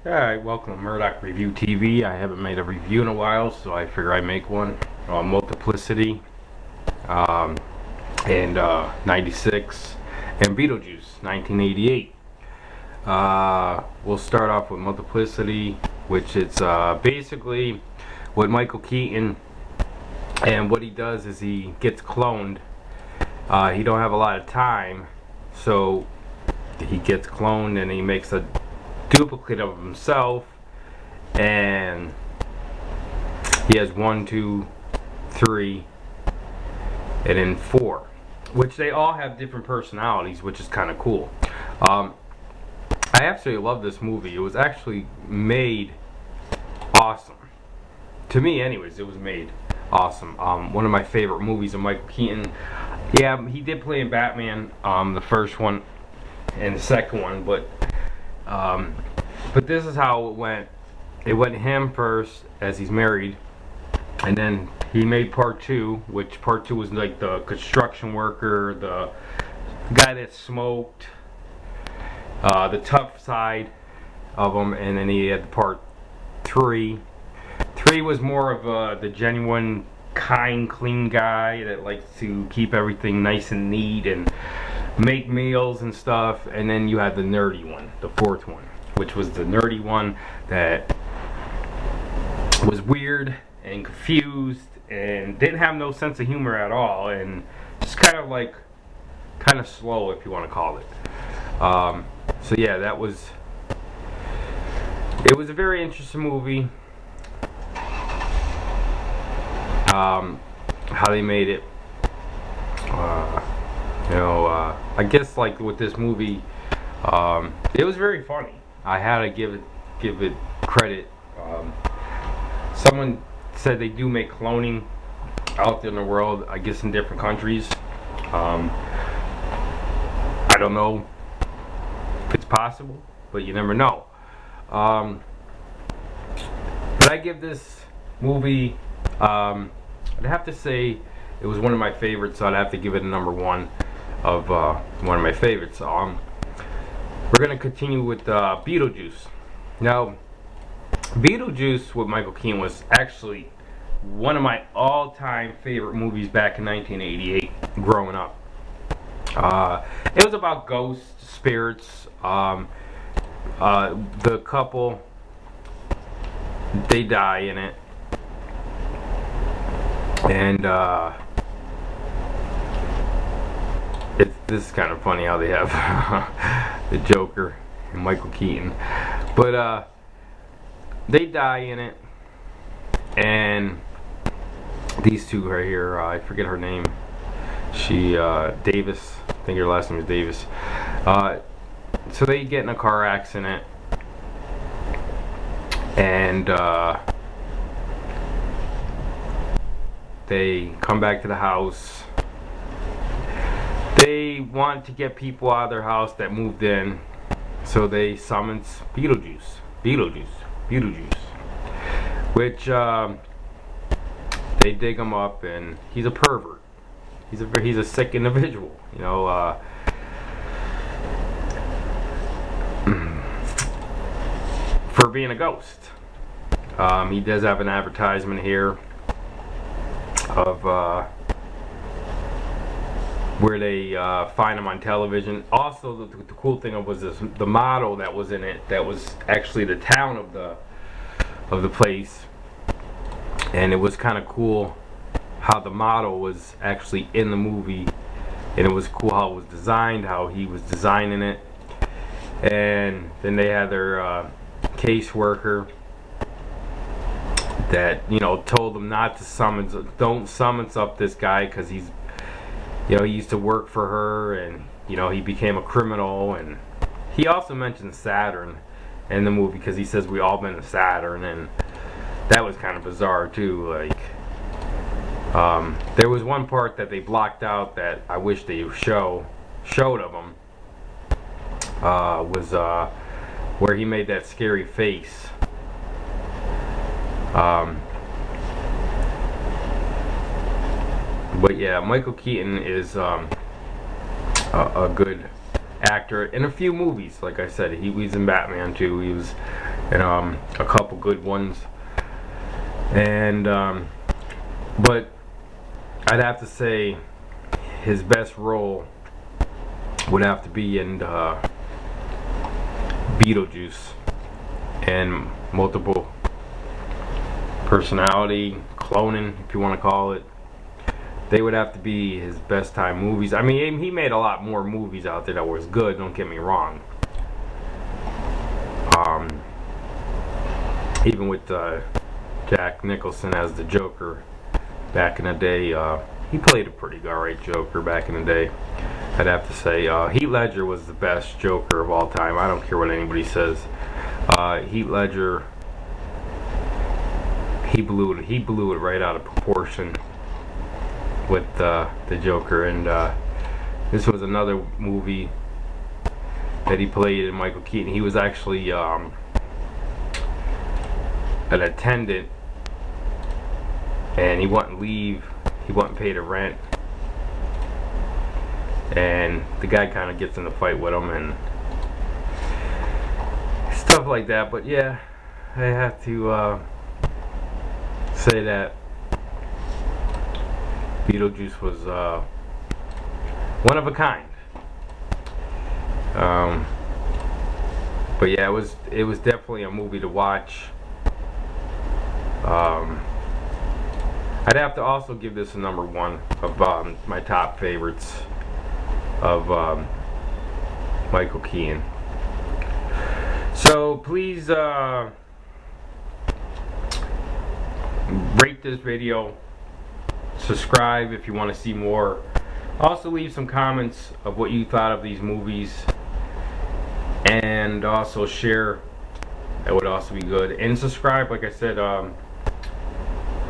Alright, welcome to Murdoch Review TV. I haven't made a review in a while, so I figure I'd make one on Multiplicity, and 96, and Beetlejuice, 1988. We'll start off with Multiplicity, which is basically what Michael Keaton, and what he does is he gets cloned. He don't have a lot of time, so he gets cloned and he makes a duplicate of himself, and he has 1, 2, 3, and then 4, which they all have different personalities, which is kind of cool. I absolutely love this movie. It was actually made awesome. To me anyways, it was made awesome. One of my favorite movies of Michael Keaton. Yeah, he did play in Batman, the first one and the second one, but this is how it went. It went him first, as he's married, and then he made part 2, which part 2 was like the construction worker, the guy that smoked, the tough side of him, and then he had part 3. 3 was more of the genuine, kind, clean guy that likes to keep everything nice and neat and make meals and stuff. And then you had the nerdy one, the 4th one, which was the nerdy one that was weird and confused and didn't have no sense of humor at all, and just kind of slow, if you want to call it. So yeah, it was a very interesting movie. How they made it. I guess like with this movie, it was very funny. I had to give it credit. Someone said they do make cloning out there in the world, I guess in different countries. I don't know if it's possible, but you never know. But I give this movie, I'd have to say it was one of my favorites, so I'd have to give it a number 1 of one of my favorites. We're going to continue with Beetlejuice. Now, Beetlejuice with Michael Keaton was actually one of my all-time favorite movies back in 1988, growing up. It was about ghosts, spirits. The couple, they die in it. And this is kind of funny how they have the Joker and Michael Keaton, but they die in it, and these two right here, I forget her name. She Davis, I think her last name is Davis. So they get in a car accident, and they come back to the house. They want to get people out of their house that moved in, so they summons Beetlejuice, which they dig him up, and he's a pervert. He's a sick individual, you know. For being a ghost. He does have an advertisement here of where they find him on television. Also, the cool thing was the model that was in it, that was actually the town of the place, and it was kind of cool how the model was actually in the movie, and it was cool how it was designed, how he was designing it. And then they had their caseworker that, you know, told them not to don't summons up this guy, because he's, you know, he used to work for her, and, you know, he became a criminal. And he also mentions Saturn in the movie, because he says we all been to Saturn, and that was kind of bizarre too. Like, there was one part that they blocked out that I wish they showed of him, was where he made that scary face. But yeah, Michael Keaton is a good actor in a few movies. Like I said, he was in Batman too. and a couple good ones. And but I'd have to say his best role would have to be in Beetlejuice and multiple personality cloning, if you want to call it. They would have to be his best time movies. I mean, he made a lot more movies out there that was good, don't get me wrong. Even with Jack Nicholson as the Joker back in the day, he played a pretty alright Joker back in the day, I'd have to say. Heath Ledger was the best Joker of all time. I don't care what anybody says. Heath Ledger, he blew it right out of proportion with the Joker. And this was another movie that he played in Michael Keaton. He was actually an attendant, and he wouldn't leave, he wouldn't pay the rent, and the guy kind of gets in a fight with him and stuff like that. But yeah, I have to say that Beetlejuice was one of a kind. But yeah, it was definitely a movie to watch. I'd have to also give this a #1 of my top favorites of Michael Keaton. So please rate this video, subscribe if you want to see more. Also leave some comments of what you thought of these movies, and also share. That would also be good. And subscribe, like I said.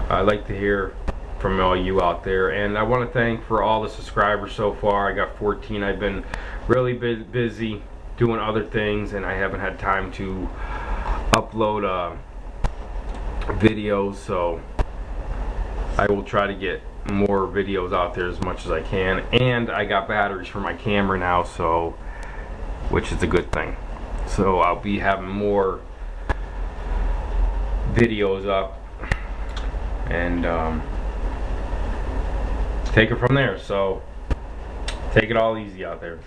I'd like to hear from all you out there, and I want to thank for all the subscribers so far. I got 14. I've been really busy doing other things, and I haven't had time to upload videos, so I will try to get more videos out there as much as I can. And I got batteries for my camera now, so which is a good thing. So I'll be having more videos up, and take it from there. So take it all easy out there.